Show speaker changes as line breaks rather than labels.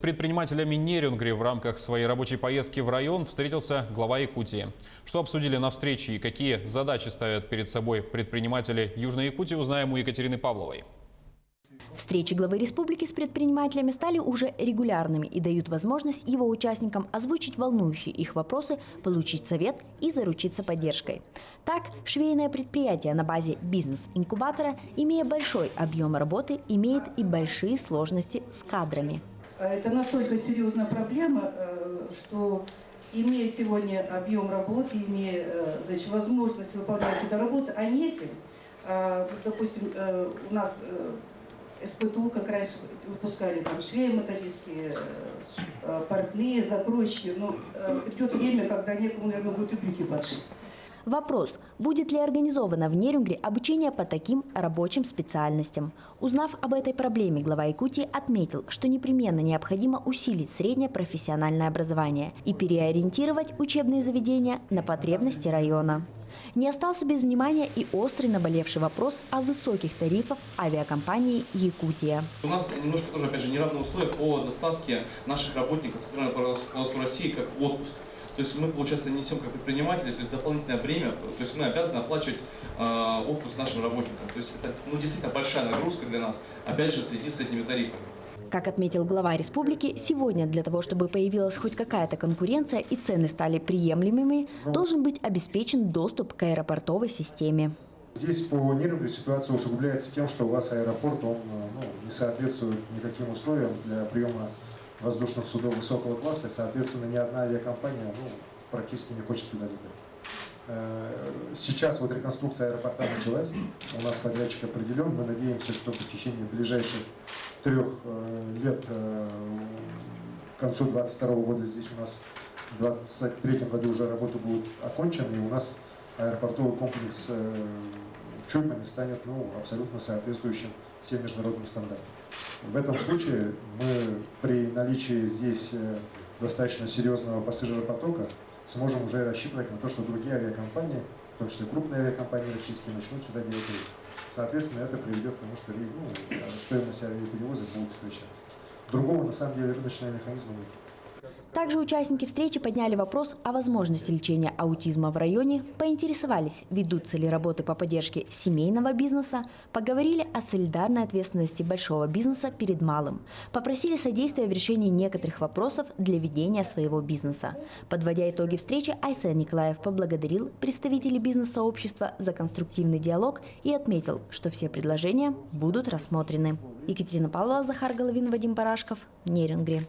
С предпринимателями Нерюнгри в рамках своей рабочей поездки в район встретился глава Якутии. Что обсудили на встрече и какие задачи ставят перед собой предприниматели Южной Якутии, узнаем у Екатерины Павловой.
Встречи главы республики с предпринимателями стали уже регулярными и дают возможность его участникам озвучить волнующие их вопросы, получить совет и заручиться поддержкой. Так, швейное предприятие на базе бизнес-инкубатора, имея большой объем работы, имеет и большие сложности с кадрами.
Это настолько серьезная проблема, что имея сегодня объем работы, имея возможность выполнять эту работу, а неким, допустим, у нас СПТУ, как раньше выпускали там швеи металлистские, портные, закройщики, но придет время, когда некому, наверное, будет и брюки подшить.
Вопрос, будет ли организовано в Нерюнгри обучение по таким рабочим специальностям. Узнав об этой проблеме, глава Якутии отметил, что непременно необходимо усилить среднее профессиональное образование и переориентировать учебные заведения на потребности района. Не остался без внимания и острый наболевший вопрос о высоких тарифах авиакомпании «Якутия».
У нас немножко тоже, опять же, неравные условия по доставке наших работников в центральную полосу России как отпуск. То есть мы, получается, несем как предприниматели, то есть дополнительное бремя, то есть мы обязаны оплачивать отпуск нашим работникам. То есть это действительно большая нагрузка для нас, опять же, в связи с этими тарифами.
Как отметил глава республики, сегодня для того, чтобы появилась хоть какая-то конкуренция и цены стали приемлемыми, должен быть обеспечен доступ к аэропортовой системе.
Здесь по Нерюнгри ситуация усугубляется тем, что у вас аэропорт он, не соответствует никаким условиям для приема воздушных судов высокого класса, и, соответственно, ни одна авиакомпания практически не хочет сюда летать. Сейчас вот реконструкция аэропорта началась, у нас подрядчик определен, мы надеемся, что в течение ближайших 3 лет, к концу 2022 года, здесь у нас в 2023 году уже работы будут окончены, и у нас аэропортовый комплекс в Чуйпане станет абсолютно соответствующим всем международным стандартам. В этом случае мы при наличии здесь достаточно серьезного пассажиропотока сможем уже рассчитывать на то, что другие авиакомпании, в том числе крупные авиакомпании российские, начнут сюда делать рейсы. Соответственно, это приведет к тому, что стоимость авиаперевозок будет сокращаться. Другого, на самом деле, рыночного механизма нет.
Также участники встречи подняли вопрос о возможности лечения аутизма в районе, поинтересовались, ведутся ли работы по поддержке семейного бизнеса, поговорили о солидарной ответственности большого бизнеса перед малым, попросили содействия в решении некоторых вопросов для ведения своего бизнеса. Подводя итоги встречи, Айсен Николаев поблагодарил представителей бизнес-сообщества за конструктивный диалог и отметил, что все предложения будут рассмотрены. Екатерина Павлова, Захар Головин, Вадим Барашков, Нерюнгри.